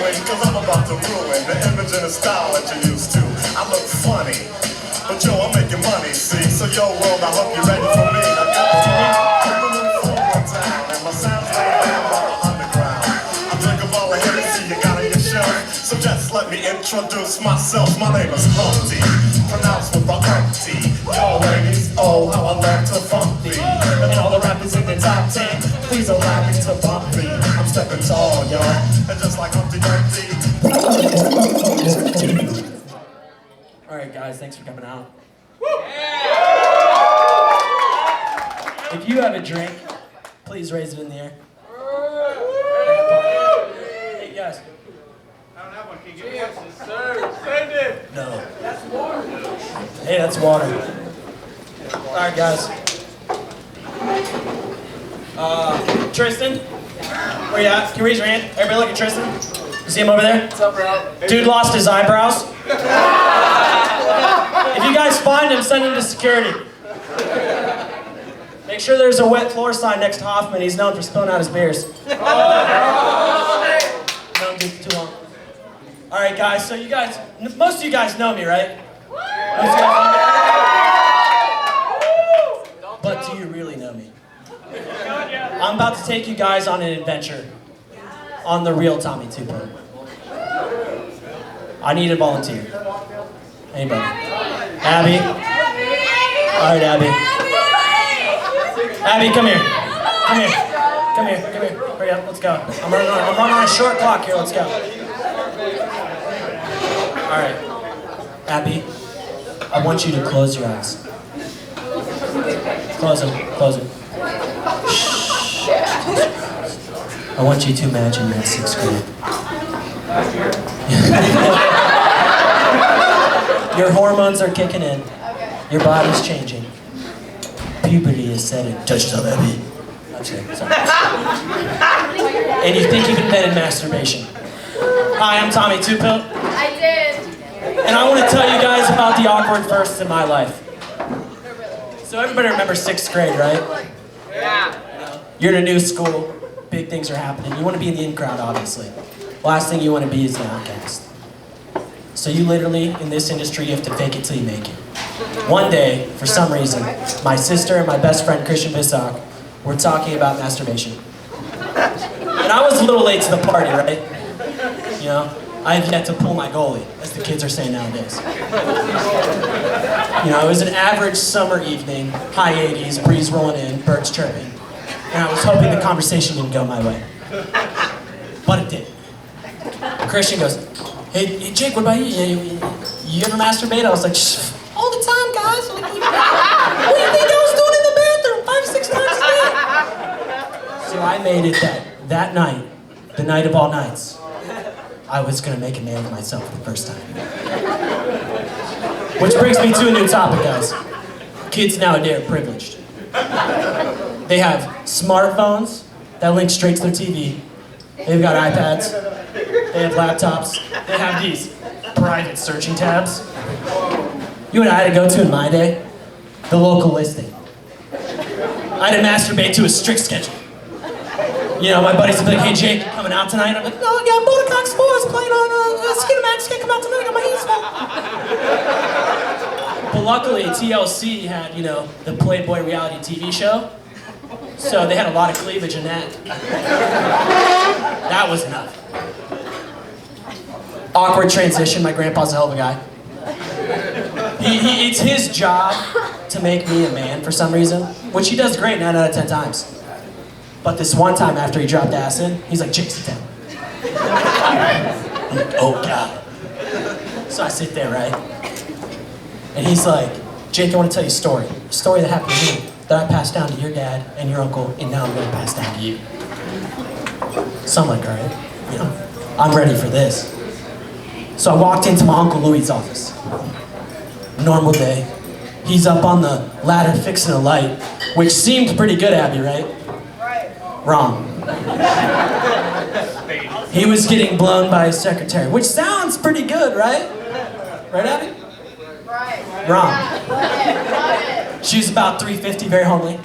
doing, cause I'm about to ruin the image and the style that you're used to. I look funny, but yo, I'm making money, see? So yo, world, I hope you're ready for me. I got to keep a little forward town, and my sound's laid down by the underground. I drink a ball of Hennessy you got on your shelf, so just let me introduce myself. My name is Humpty, pronounced with the Humpty. Yo, ladies, oh, how I love to funk me. And all the rappers in the top 10, please allow me to bump me. I'm stepping tall, yo, and just like Humpty Dumpty. Alright guys, thanks for coming out. If you have a drink, please raise it in the air. Hey guys. I don't have one. Can you give me one? Sir, send it. No. That's water. Hey, that's water. Alright guys. Tristan? Where you at? Can you raise your hand? Everybody look at Tristan. You see him over there? What's up, bro? Dude lost his eyebrows. If you guys find him, send him to security. Make sure there's a wet floor sign next to Hoffman. He's known for spilling out his beers. Known to too long. All right, guys. So you guys, most of you guys know me, right? Most of you guys know me? But do you really know me? I'm about to take you guys on an adventure on the real Tommy 2.0. I need a volunteer. Anybody? Abby? Alright, Abby. Abby, come here. Come here. Come here. Come here. Hurry up, let's go. I'm running on a short clock here, let's go. Alright. Abby, I want you to close your eyes. Close them. Close them. I want you to imagine you're in 6th grade. Your hormones are kicking in. Your body's changing. Puberty is setting. Touch yourself, Abby. I'm sorry. And you think you've invented masturbation. Hi, I'm Tommy Pilt. I did. And I want to tell you guys about the awkward firsts in my life. So everybody remembers 6th grade, right? Yeah. You're in a new school. Big things are happening. You want to be in the in crowd, obviously. Last thing you want to be is the outcast. So you literally, in this industry, you have to fake it till you make it. One day, for some reason, my sister and my best friend, Christian Bissock, were talking about masturbation. And I was a little late to the party, right? You know, I have yet to pull my goalie, as the kids are saying nowadays. You know, it was an average summer evening, high 80s, breeze rolling in, birds chirping. And I was hoping the conversation didn't go my way. But it did. Christian goes, hey Jake, what about you? You ever masturbate? I was like, all the time, guys. Like, what do you think I was doing in the bathroom 5-6 times a day? So I made it that night, the night of all nights, I was gonna make a man of myself for the first time. Which brings me to a new topic, guys. Kids nowadays are privileged. They have smartphones that link straight to their TV. They've got iPads. They have laptops. They have these private searching tabs. You know what I had to go to in my day? The local listing. I had to masturbate to a strict schedule. You know, my buddies would be like, hey Jake, you coming out tonight? I'm like, no, I got Botox Sports playing on Skinamax, can't come out tonight, I got my hands full. But luckily, TLC had, you know, the Playboy reality TV show. So they had a lot of cleavage in that. That was enough. Awkward transition, my grandpa's a hell of a guy. It's his job to make me a man for some reason, which he does great 9 out of 10 times. But this one time after he dropped acid, he's like, Jake, sit down. I'm like, oh God. So I sit there, right? And he's like, Jake, I want to tell you a story. A story that happened to me, that I passed down to your dad and your uncle, and now I'm going to pass down to you. So I'm like, all right, you know, I'm ready for this. So I walked into my Uncle Louie's office. Normal day. He's up on the ladder fixing a light, which seemed pretty good, Abby, right? Right. Wrong. He was getting blown by his secretary, which sounds pretty good, right? Right, Abby? Right. Wrong. Love it. She was about 350, very homely.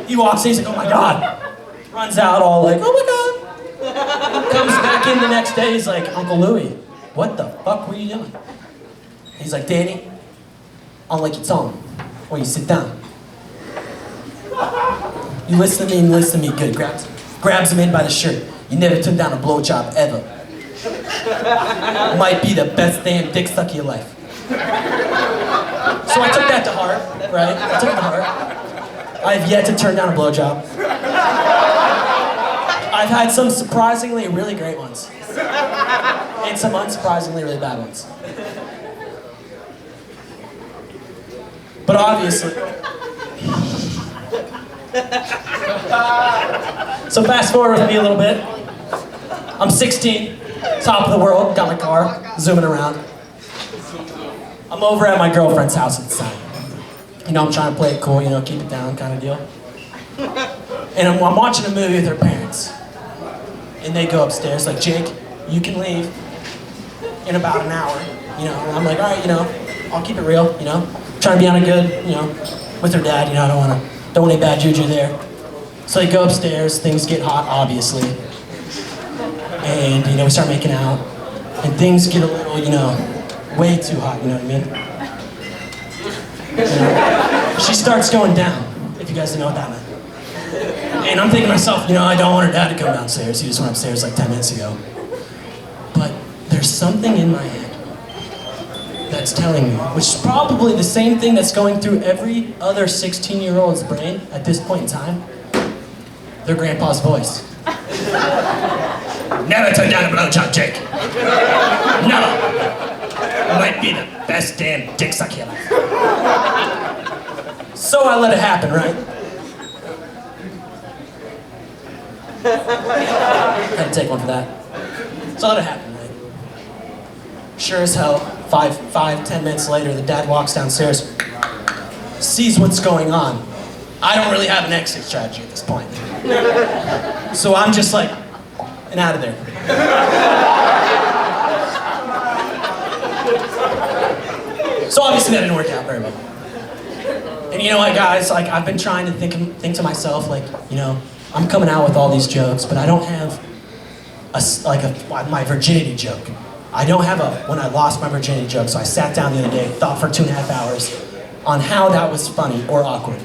He walks in, he's like, oh my God. Runs out all like, oh my God. Comes back in the next day, he's like, Uncle Louie, what the fuck were you doing? He's like, Danny, I'll let you tell him. Or you sit down. You listen to me and listen to me good. Grabs him in by the shirt. You never took down a blowjob ever. Might be the best damn dick suck of your life. So I took that to heart, right? I took it to heart. I've yet to turn down a blowjob. I've had some surprisingly really great ones. And some unsurprisingly really bad ones. But obviously... So fast forward with me a little bit. I'm 16, top of the world, got my car, zooming around. I'm over at my girlfriend's house at the time. You know, I'm trying to play it cool, you know, keep it down kind of deal. And I'm watching a movie with her parents. And they go upstairs like, Jake, you can leave in about an hour. You know, and I'm like, all right, you know, I'll keep it real, you know. Trying to be on a good, you know, with her dad, you know, I don't want any bad juju there. So they go upstairs, things get hot, obviously. And, you know, we start making out. And things get a little, you know, way too hot, you know what I mean? You know, she starts going down, if you guys didn't know what that meant. And I'm thinking to myself, you know, I don't want her dad to come downstairs. He just went upstairs like 10 minutes ago. But there's something in my head that's telling me, which is probably the same thing that's going through every other 16-year-old's brain at this point in time. Their grandpa's voice. Never turn down a blowjob, Jake. Never. Might be the best damn dick suck you life. So I let it happen, right? Had to take one for that. So I let it happen, right? Sure as hell, 10 minutes later, the dad walks downstairs, sees what's going on. I don't really have an exit strategy at this point. So I'm just like, and out of there. So obviously that didn't work out very well. And you know what, guys, like I've been trying to think to myself, like, you know, I'm coming out with all these jokes, but I don't have my virginity joke. I don't have a when I lost my virginity joke, so I sat down the other day, thought for 2.5 hours on how that was funny or awkward.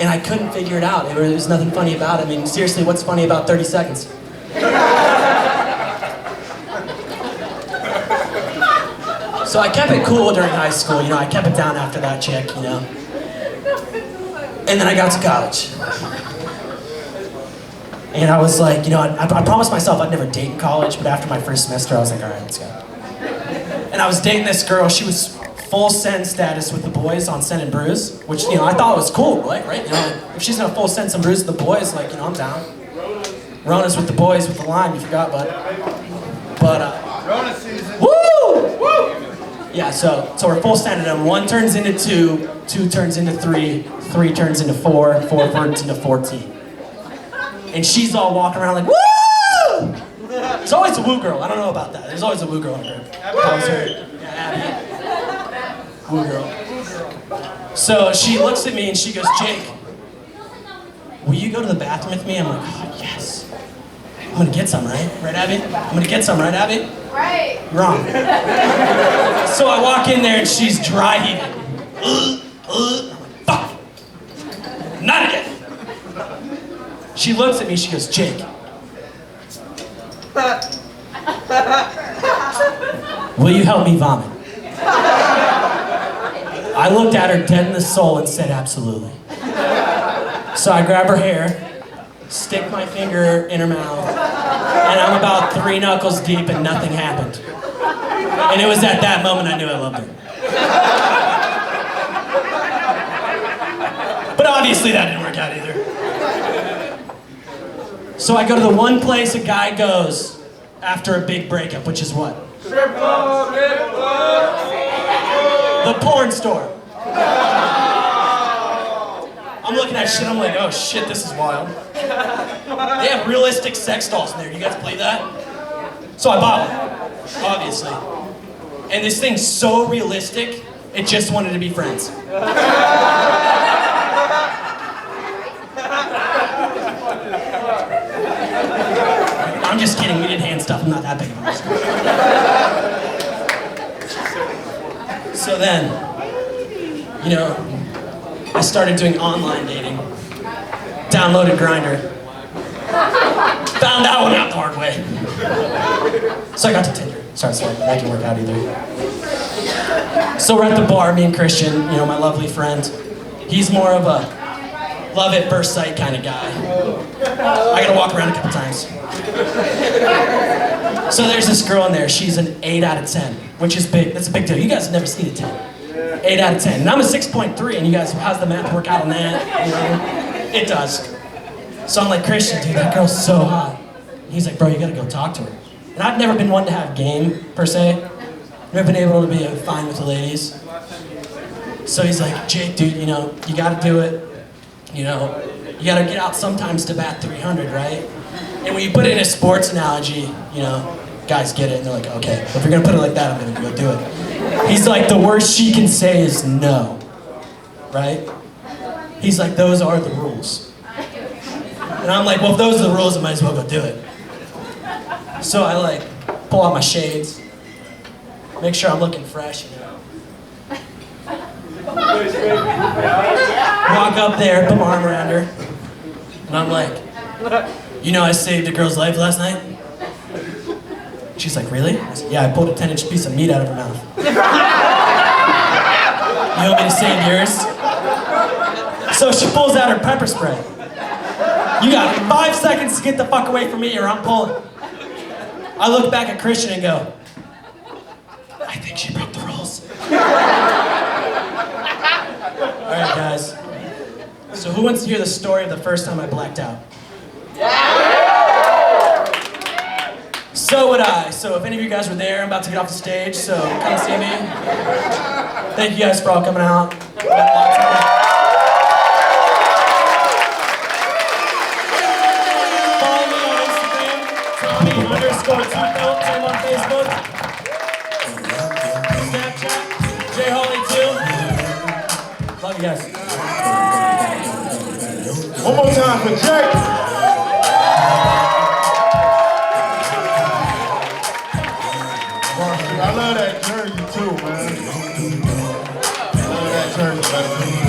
And I couldn't figure it out. There was nothing funny about it. I mean, seriously, what's funny about 30 seconds? So I kept it cool during high school, you know, I kept it down after that chick, you know. And then I got to college. And I was like, you know, I promised myself I'd never date in college, but after my first semester, I was like, all right, let's go. And I was dating this girl, she was full send status with the boys on Send and Brews, which, you know, I thought was cool, right? You know, if she's gonna full send some brews with the boys, like, you know, I'm down. Rona's with the boys with the lime, you forgot, bud. But, Rona season. woo! Woo! Yeah, so we're full sending them. 1 turns into 2, 2 turns into 3, 3 turns into 4, 4 turns into 14. And she's all walking around like, woo! There's always a woo girl. I don't know about that. There's always a woo girl in her. Yeah, Abby. Woo girl. So she looks at me and she goes, Jake, will you go to the bathroom with me? I'm like, oh, yes. I'm gonna get some, right? Right, Abby? I'm gonna get some, right, Abby? Right. Wrong. So I walk in there and she's dry heaving. I'm like, fuck. Not again. She looks at me, she goes, Jake. Will you help me vomit? I looked at her dead in the soul and said, absolutely. So I grab her hair, stick my finger in her mouth, and I'm about 3 knuckles deep and nothing happened. And it was at that moment I knew I loved her. But obviously that didn't work out either. So I go to the one place a guy goes after a big breakup, which is what? The porn store. I'm looking at shit, I'm like, oh shit, this is wild. They have realistic sex dolls in there, you guys believe that? So I bought one, obviously. And this thing's so realistic, it just wanted to be friends. I'm I'm just kidding, we did hand stuff, I'm not that big of a risk. So then, you know, I started doing online dating. Downloaded Grindr. Found that one out the hard way. So I got to Tinder. Sorry, that didn't work out either. So we're at the bar, me and Christian, you know, my lovely friend. He's more of a love at first sight kind of guy. I gotta walk around a couple times. So there's this girl in there, she's an 8 out of 10, which is big, that's a big deal. You guys have never seen a 10. 8 out of 10. And I'm a 6.3, and you guys, how's the math work out on that? You know? It does. So I'm like, Christian, dude, that girl's so hot. And he's like, bro, you gotta go talk to her. And I've never been one to have game, per se. Never been able to be fine with the ladies. So he's like, Jake, dude, you know, you gotta do it. You know, you gotta get out sometimes to bat 300, right? And when you put it in a sports analogy, you know, guys get it, and they're like, okay, if you're gonna put it like that, I'm gonna go do it. He's like, the worst she can say is no, right? He's like, those are the rules. And I'm like, well, if those are the rules, I might as well go do it. So I like, pull out my shades, make sure I'm looking fresh, you know. Walk up there, put my arm around her, and I'm like, you know I saved a girl's life last night? She's like, really? I said, yeah, I pulled a 10-inch piece of meat out of her mouth. You want me to save yours? So she pulls out her pepper spray. You got 5 seconds to get the fuck away from me or I'm pulling. I look back at Christian and go, I think she broke the rules. All right, guys. So who wants to hear the story of the first time I blacked out? So would I. So if any of you guys were there, I'm about to get off the stage, so come see me. Thank you guys for all coming out. Follow me on Instagram, Tommy_2Pilt, same on Facebook. Snapchat, JHolly2. Love you guys. One more time for Jake. I love that jersey too, man. I love that jersey.